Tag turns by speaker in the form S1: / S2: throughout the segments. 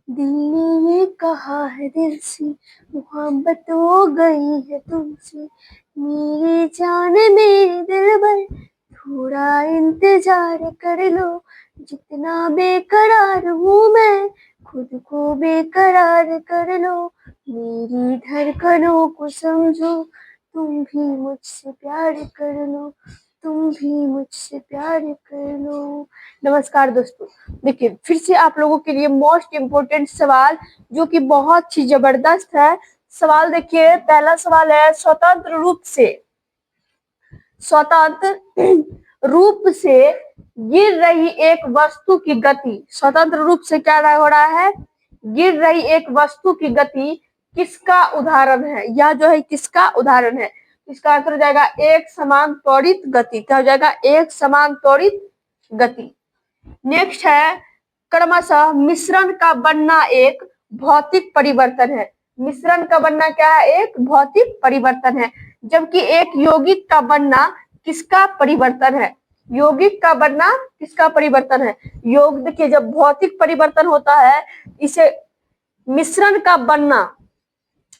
S1: दिल ने ये कहा है दिल से, मोहब्बत हो गई है तुमसे। मेरी जान मेरे दिल भर, थोड़ा इंतजार कर लो। जितना बेकरार हूँ मैं, खुद को बेकरार कर लो। मेरी धड़कनों को समझो, तुम भी मुझसे प्यार कर लो। तुम भी मुझसे प्यार कर लो। नमस्कार दोस्तों, देखिए फिर से आप लोगों के लिए मोस्ट इम्पोर्टेंट सवाल जो कि बहुत ही जबरदस्त है। सवाल देखिए, पहला सवाल है, स्वतंत्र रूप से गिर रही एक वस्तु की गति, स्वतंत्र रूप से क्या हो रहा है, गिर रही एक वस्तु की गति किसका उदाहरण है? यह जो है किसका उदाहरण है? इसका आंसर हो जाएगा एक समान त्वरित गति। क्या हो जाएगा? एक समान त्वरित गति। नेक्स्ट है, क्रमशः मिश्रण का बनना एक भौतिक परिवर्तन है। मिश्रण का बनना क्या है? एक भौतिक परिवर्तन है। जबकि एक यौगिक का बनना किसका परिवर्तन है? यौगिक का बनना किसका परिवर्तन है? योग देखिए, जब भौतिक परिवर्तन होता है इसे मिश्रण का बनना,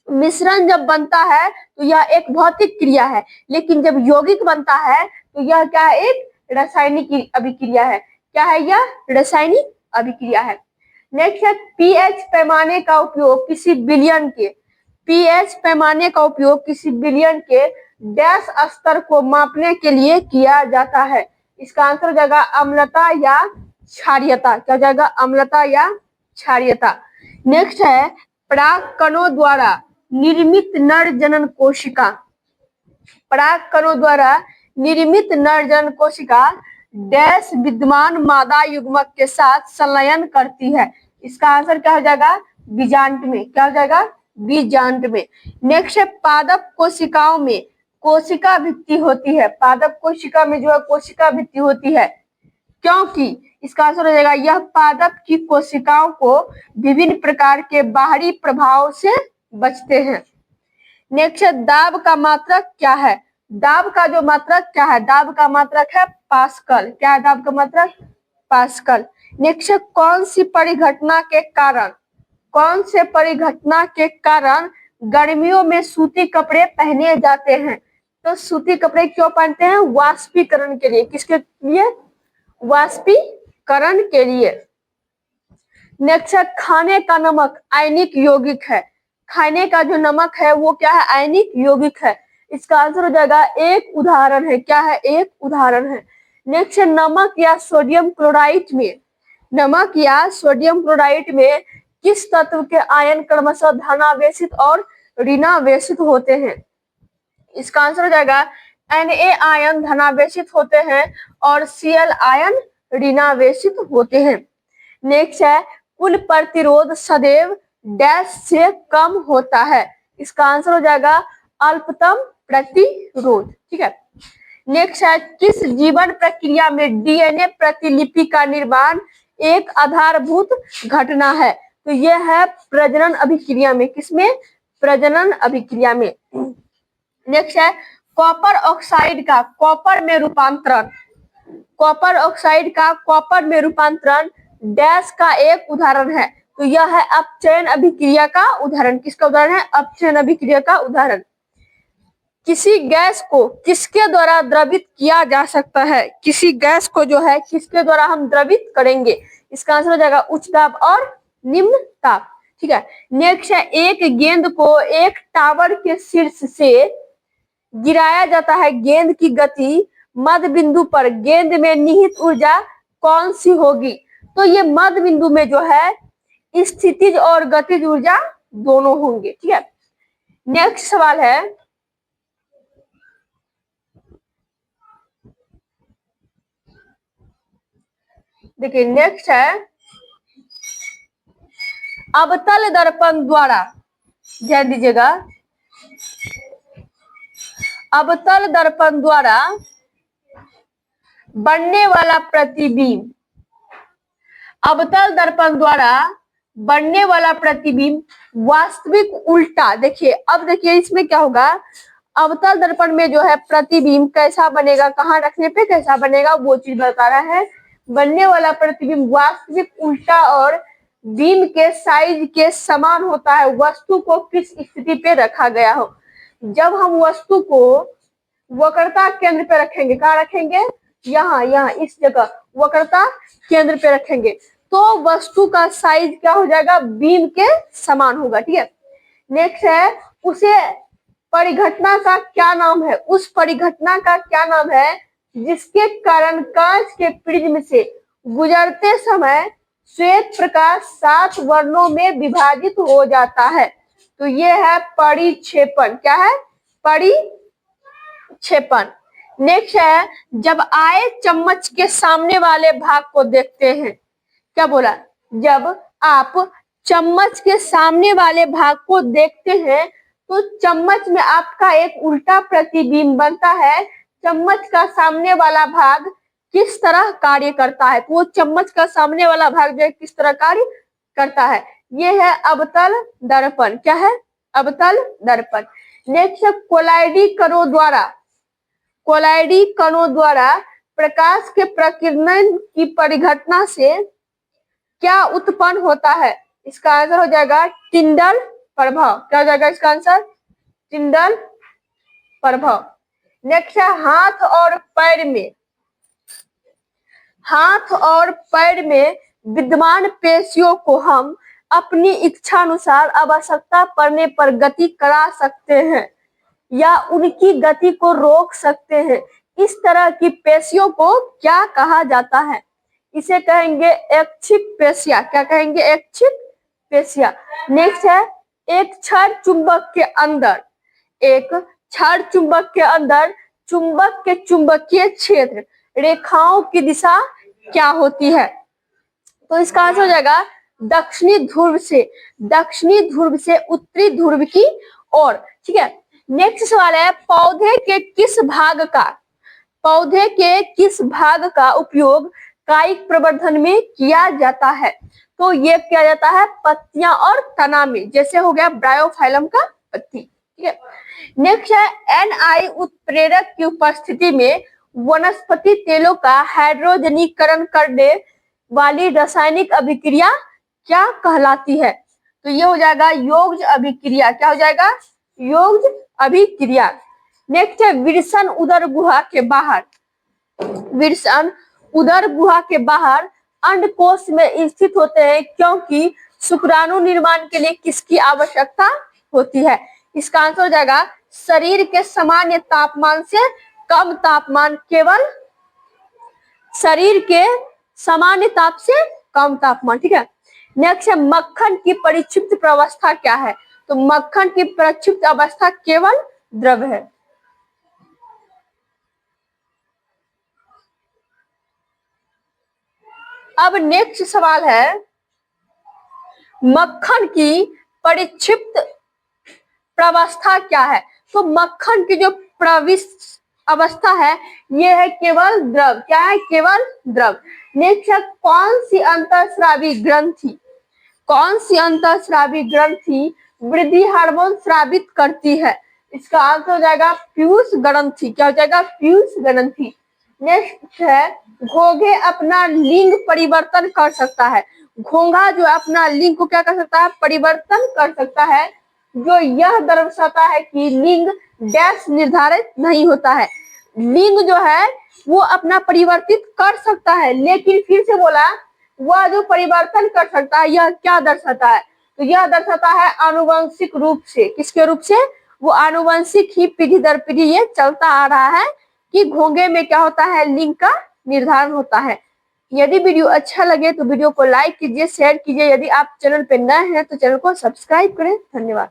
S1: मिश्रण जब बनता है तो यह एक भौतिक क्रिया है, लेकिन जब यौगिक बनता है तो यह क्या है? एक रासायनिक अभिक्रिया है। क्या है यह? रासायनिक अभिक्रिया है। नेक्स्ट है, पीएच पैमाने का उपयोग किसी विलयन के, पीएच पैमाने का उपयोग किसी विलयन के डैश स्तर को मापने के लिए किया जाता है। इसका आंसर हो जाएगा अम्लता या क्षारीयता। क्या हो जाएगा? अम्लता या क्षारीयता। नेक्स्ट है, परागकणों द्वारा निर्मित नर जनन कोशिका, परागकणों द्वारा निर्मित नर जनन कोशिका डैश विद्यमान मादा युग्मक के साथ संलयन करती है। इसका आंसर क्या हो जाएगा? बीजांड में। क्या हो जाएगा? बीजांड में। नेक्स्ट है, पादप कोशिकाओं में कोशिका भित्ति होती है। पादप कोशिका में जो है कोशिका भित्ति होती है, क्योंकि इसका आंसर हो जाएगा यह पादप की कोशिकाओं को विभिन्न प्रकार के बाहरी प्रभाव से बचते हैं। नेक्स्ट है, दाब का मात्रक क्या है? दाब का जो मात्रक क्या है? दाब का मात्रक है पास्कल। क्या है दाब का मात्रक? पास्कल। नेक्स्ट है, कौन सी परिघटना के कारण, कौन से परिघटना के कारण गर्मियों में सूती कपड़े पहने जाते हैं? तो सूती कपड़े क्यों पहनते हैं? वाष्पीकरण के लिए। किसके लिए? वाष्पीकरण के लिए। नेक्स्ट है, खाने का नमक आयनिक यौगिक है। खाने का जो नमक है वो क्या है? आयनिक यौगिक है। इसका आंसर हो जाएगा एक उदाहरण है। क्या है? एक उदाहरण है। नेक्स्ट है, नमक या सोडियम क्लोराइड में, नमक या सोडियम क्लोराइड में किस तत्व के आयन क्रमशः धनावेशित और ऋणावेशित होते हैं? इसका आंसर हो जाएगा Na आयन धनावेशित होते हैं और Cl आयन ऋणावेशित होते हैं। नेक्स्ट है, कुल प्रतिरोध सदैव डैश से कम होता है। इसका आंसर हो जाएगा अल्पतम प्रतिरोध। ठीक है। नेक्स्ट है, किस जीवन प्रक्रिया में डीएनए प्रतिलिपि का निर्माण एक आधारभूत घटना है? तो यह है प्रजनन अभिक्रिया में। किसमें? प्रजनन अभिक्रिया में। नेक्स्ट है, कॉपर ऑक्साइड का कॉपर में रूपांतरण, कॉपर ऑक्साइड का कॉपर में रूपांतरण डैश का एक उदाहरण है। तो यह है अपचयन अभिक्रिया का उदाहरण। किसका उदाहरण है? अपचयन अभिक्रिया का उदाहरण। किसी गैस को किसके द्वारा द्रवित किया जा सकता है? किसी गैस को जो है किसके द्वारा हम द्रवित करेंगे? इसका आंसर हो जाएगा उच्च दाब और निम्न ताप। ठीक है। नेक्स्ट है, एक गेंद को एक टावर के शीर्ष से गिराया जाता है। गेंद की गति मध्य बिंदु पर गेंद में निहित ऊर्जा कौन सी होगी? तो ये मध्य बिंदु में जो है स्थितिज और गतिज ऊर्जा दोनों होंगे। ठीक है। नेक्स्ट सवाल है, देखिए नेक्स्ट है, अवतल दर्पण द्वारा, ध्यान दीजिएगा, अवतल दर्पण द्वारा बनने वाला प्रतिबिंब, अवतल दर्पण द्वारा बनने वाला प्रतिबिंब वास्तविक उल्टा, देखिए अब देखिए इसमें क्या होगा, अवतल दर्पण में जो है प्रतिबिंब कैसा बनेगा, कहाँ रखने पे कैसा बनेगा वो चीज बता रहा है। बनने वाला प्रतिबिंब वास्तविक उल्टा और बीम के साइज के समान होता है वस्तु को किस स्थिति पे रखा गया हो। जब हम वस्तु को वक्रता केंद्र पे रखेंगे, कहाँ रखेंगे, यहाँ इस जगह वक्रता केंद्र पे रखेंगे तो वस्तु का साइज क्या हो जाएगा, बीम के समान होगा। ठीक है, नेक्स्ट है उसे परिघटना का क्या नाम है, उस परिघटना का क्या नाम है जिसके कारण कांच के प्रिज्म से गुजरते समय श्वेत प्रकाश 7 वर्णों में विभाजित हो जाता है। तो ये है परिक्षेपण। क्या है, परिक्षेपण। नेक्स्ट है जब आए चम्मच के सामने वाले भाग को देखते हैं, क्या बोला, जब आप चम्मच के सामने वाले भाग को देखते हैं तो चम्मच में आपका एक उल्टा प्रतिबिंब बनता है। चम्मच का सामने वाला भाग किस तरह कार्य करता है, तो वो चम्मच का सामने वाला भाग जो है किस तरह कार्य करता है, ये है अवतल दर्पण। क्या है, अवतल दर्पण। नेक्स्ट है कोलाइडी कणों द्वारा प्रकाश के प्रकीर्णन की परिघटना से क्या उत्पन्न होता है, इसका आंसर हो जाएगा टिंडल प्रभाव। क्या हो जाएगा इसका आंसर, टिंडल प्रभाव। नेक्स्ट है हाथ और पैर में विद्यमान पेशियों को हम अपनी इच्छा अनुसार आवश्यकता पड़ने पर गति करा सकते हैं या उनकी गति को रोक सकते हैं। इस तरह की पेशियों को क्या कहा जाता है, इसे कहेंगे ऐच्छिक पेशियां। क्या कहेंगे, ऐच्छिक पेशियां। नेक्स्ट है एक क्षार चुंबक के अंदर चुंबक के चुंबकीय क्षेत्र रेखाओं की दिशा क्या होती है, तो इसका आंसर हो जाएगा दक्षिणी ध्रुव से उत्तरी ध्रुव की ओर। ठीक है, नेक्स्ट सवाल है पौधे के किस भाग का उपयोग कायिक प्रवर्धन में किया जाता है, तो ये किया जाता है पत्तियां और तना में, जैसे हो गया ब्रायोफाइलम का पत्ती। ठीक है, नेक्स्ट है NI उत्प्रेरक की उपस्थिति में वनस्पति तेलों का हाइड्रोजनीकरण करने वाली रासायनिक अभिक्रिया क्या कहलाती है, तो ये हो जाएगा योग्य अभिक्रिया। क्या हो जाएगा, योग्य अभिक्रिया। नेक्स्ट है विल्सन उदर गुहा के बाहर अंडकोश में स्थित होते हैं क्योंकि शुक्राणु निर्माण के लिए किसकी आवश्यकता होती है, इसका आंसर हो जाएगा शरीर के सामान्य तापमान से कम तापमान, केवल शरीर के सामान्य ताप से कम तापमान। ठीक है, नेक्स्ट है मक्खन की परिक्षिप्त प्रावस्था क्या है, तो मक्खन की परिक्षिप्त अवस्था केवल द्रव है। अब नेक्स्ट सवाल है मक्खन की परिक्षिप्त प्रावस्था क्या है, तो मक्खन की जो प्रविष्ट अवस्था है ये है केवल द्रव। क्या है, केवल द्रव। नेक्स्ट है कौन सी अंतःस्रावी ग्रंथि वृद्धि हार्मोन स्रावित करती है, इसका आंसर हो जाएगा पीयूष ग्रंथि। क्या हो जाएगा, पीयूष ग्रंथि। नेक्स्ट है घोंघे अपना लिंग परिवर्तन कर सकता है, घोंघा जो अपना लिंग को क्या कर सकता है, परिवर्तन कर सकता है, जो यह दर्शाता है कि लिंग डैश निर्धारित नहीं होता है। लिंग जो है वो अपना परिवर्तित कर सकता है, लेकिन फिर से बोला वह जो परिवर्तन कर सकता है यह क्या दर्शाता है, तो यह दर्शाता है आनुवंशिक रूप से। किसके रूप से, वो आनुवंशिक ही पीढ़ी दर पीढ़ी ये चलता आ रहा है कि घोंघे में क्या होता है, लिंग का निर्धारण होता है। यदि वीडियो अच्छा लगे तो वीडियो को लाइक कीजिए, शेयर कीजिए। यदि आप चैनल पे नए हैं तो चैनल को सब्सक्राइब करें। धन्यवाद।